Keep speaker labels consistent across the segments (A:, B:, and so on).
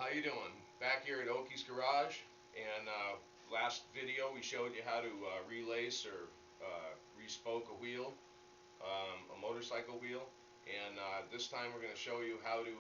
A: how you doing? Back here at Oakys Garage, and last video we showed you how to relace or respoke a wheel, a motorcycle wheel, and this time we're going to show you how to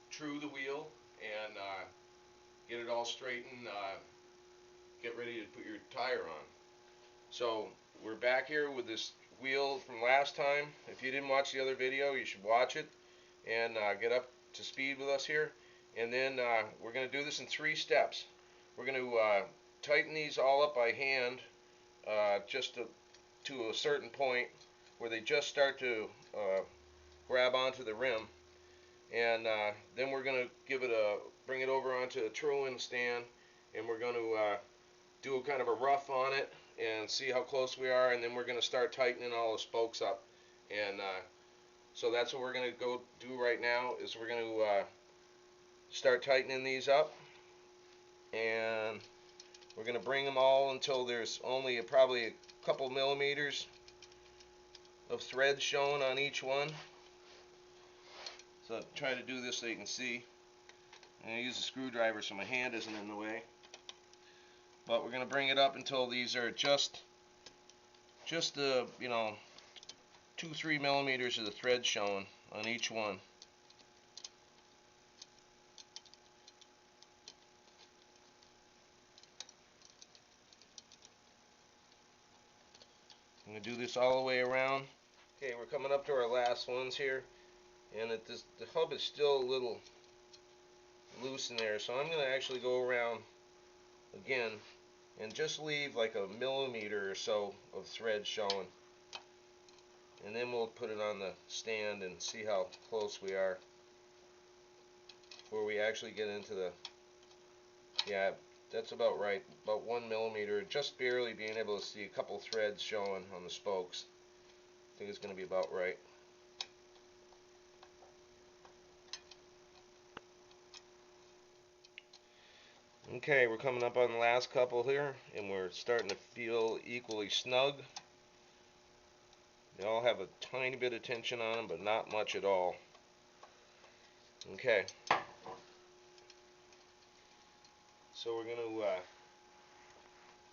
A: true the wheel and get it all straightened, get ready to put your tire on. So we're back here with this wheel from last time. If you didn't watch the other video, you should watch it and get up to speed with us here. And then we're going to do this in 3 steps. We're going to tighten these all up by hand just to a certain point where they just start to grab onto the rim. And then we're going to bring it over onto a truing stand, and we're going to do a kind of a rough on it and see how close we are, and then we're going to start tightening all the spokes up. And so that's what we're going to go do right now, is we're going to start tightening these up, and we're going to bring them all until there's only probably a couple millimeters of thread showing on each one. So I'll try to do this so you can see. I'm going to use a screwdriver so my hand isn't in the way. But we're going to bring it up until these are just the 2-3 millimeters of the thread showing on each one. I'm going to do this all the way around. Okay, we're coming up to our last ones here, and the hub is still a little loose in there, so I'm going to actually go around again and just leave like a millimeter or so of thread showing, and then we'll put it on the stand and see how close we are before we actually get into the, yeah, that's about right, about 1 millimeter, just barely being able to see a couple threads showing on the spokes. I think it's going to be about right. Okay, we're coming up on the last couple here, and we're starting to feel equally snug. They all have a tiny bit of tension on them, but not much at all. Okay. So we're going to,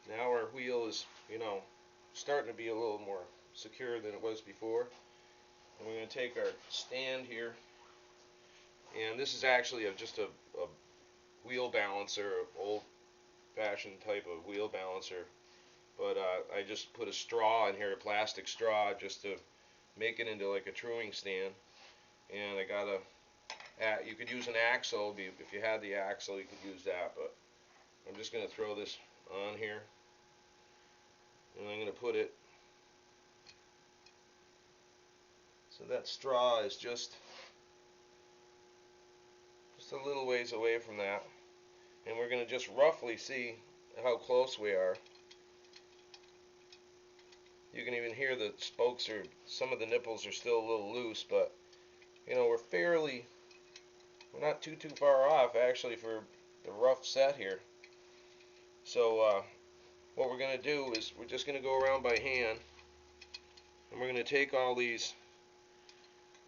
A: now our wheel is, starting to be a little more secure than it was before. And we're going to take our stand here, and this is actually just a wheel balancer, old-fashioned type of wheel balancer, but I just put a straw in here, a plastic straw, just to make it into like a truing stand. And I got you could use an axle if you had the axle, you could use that, but I'm just going to throw this on here, and I'm going to put it so that straw is just a little ways away from that. And we're going to just roughly see how close we are. You can even hear the spokes some of the nipples are still a little loose, but we're not too far off actually for the rough set here. So what we're going to do is we're just going to go around by hand, and we're going to take all these,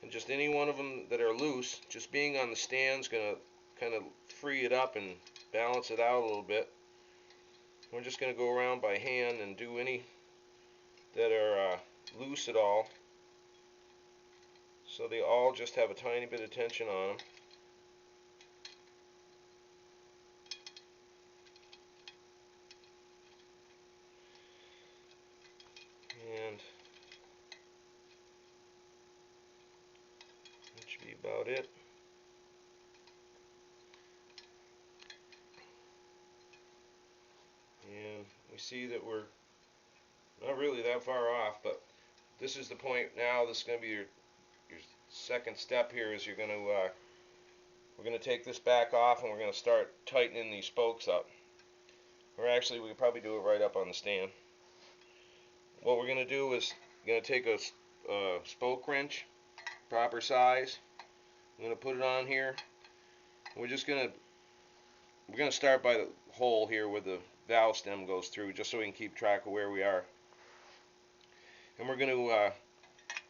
A: and just any one of them that are loose, just being on the stand is going to kind of free it up and balance it out a little bit. We're just going to go around by hand and do any that are loose at all, so they all just have a tiny bit of tension on them. And that should be about it. And we see that we're not really that far off, but this is the point now. This is going to be your second step here, is we're going to take this back off, and we're going to start tightening these spokes up. Or actually, we could probably do it right up on the stand. What we're going to do is going to take a spoke wrench, proper size. I'm going to put it on here. We're going to start by the hole here where the valve stem goes through, just so we can keep track of where we are. And we're going to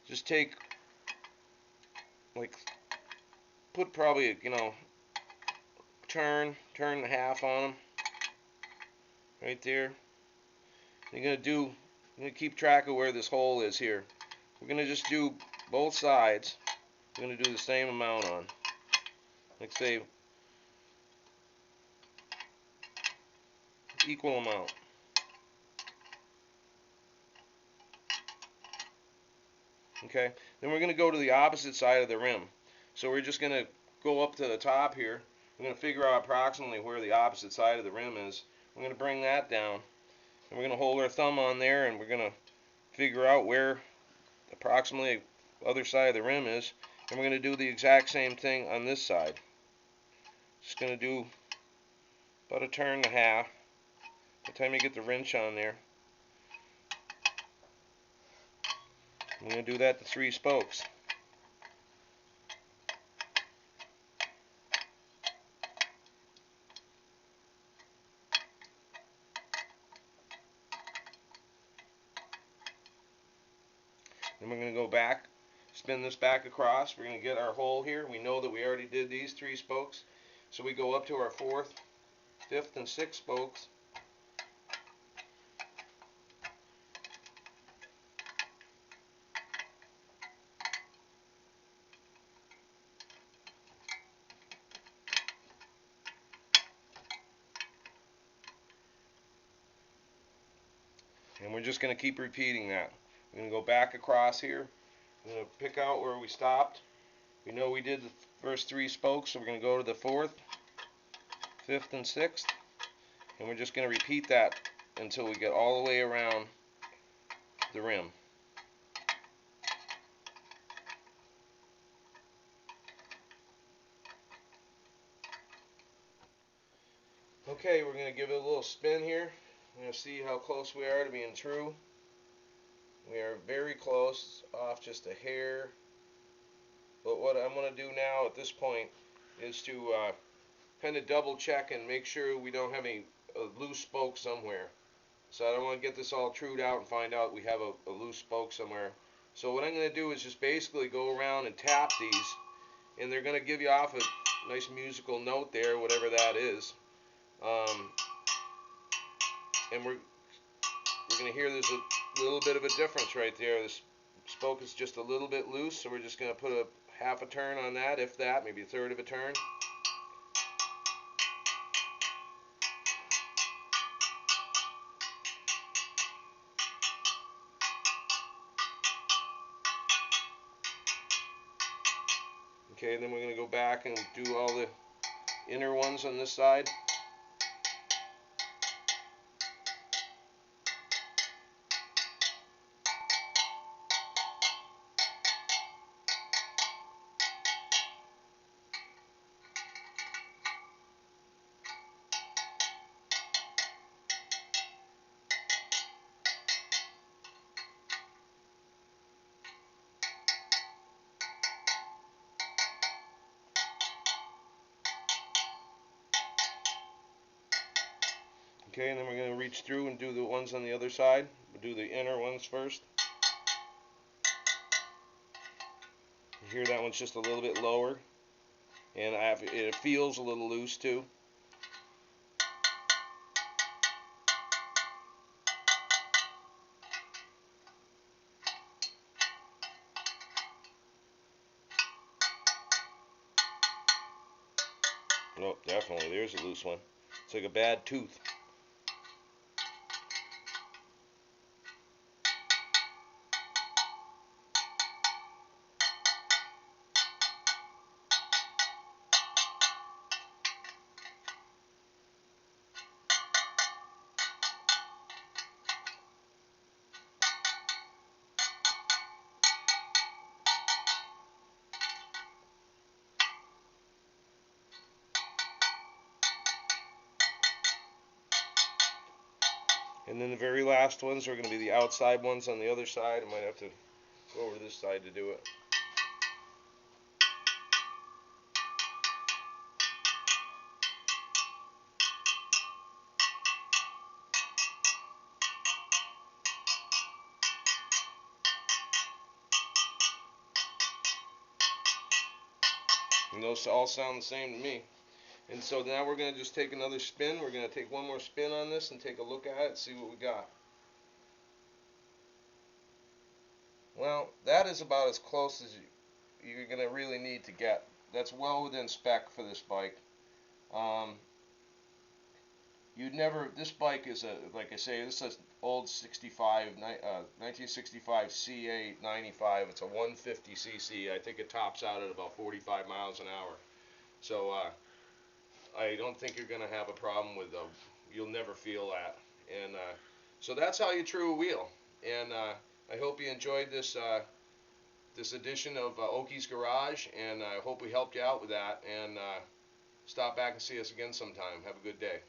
A: just put probably, you know, turn and a half on them right there. You're gonna keep track of where this hole is here. We're gonna just do both sides. We're gonna do the same amount on. Like say, equal amount. Okay, then we're going to go to the opposite side of the rim. So we're just going to go up to the top here. We're going to figure out approximately where the opposite side of the rim is. We're going to bring that down. And we're going to hold our thumb on there, and we're going to figure out where approximately the other side of the rim is. And we're going to do the exact same thing on this side. Just going to do about a turn and a half. By the time you get the wrench on there. I'm going to do that to 3 spokes. Then we're going to go back, spin this back across. We're going to get our hole here. We know that we already did these 3 spokes. So we go up to our 4th, 5th, and 6th spokes. And we're just going to keep repeating that. We're going to go back across here. We're going to pick out where we stopped. We know we did the first 3 spokes, so we're going to go to the 4th, 5th, and 6th. And we're just going to repeat that until we get all the way around the rim. Okay, we're going to give it a little spin here. We're going to see how close we are to being true. We are very close, off just a hair. But what I'm going to do now at this point is to kind of double check and make sure we don't have any loose spoke somewhere. So I don't want to get this all trued out and find out we have a loose spoke somewhere. So what I'm going to do is just basically go around and tap these, and they're going to give you off a nice musical note there, whatever that is. And we're going to hear there's a little bit of a difference right there. This spoke is just a little bit loose, so we're just going to put a half a turn on that, if that, maybe a third of a turn. Okay, then we're going to go back and do all the inner ones on this side. Okay, and then we're going to reach through and do the ones on the other side. We'll do the inner ones first. You hear that one's just a little bit lower, and it feels a little loose too. Nope, definitely, there's a loose one. It's like a bad tooth. And then the very last ones are going to be the outside ones on the other side. I might have to go over to this side to do it. And those all sound the same to me. And so now we're going to just take another spin. We're going to take one more spin on this and take a look at it, see what we got. Well, that is about as close as you're going to really need to get. That's well within spec for this bike. You'd never, this bike is like I say, this is old 1965 CA 95. It's a 150cc. I think it tops out at about 45 miles an hour. So I don't think you're going to have a problem with you'll never feel that. And so that's how you true a wheel. And I hope you enjoyed this this edition of Oakys Garage, and I hope we helped you out with that. And stop back and see us again sometime. Have a good day.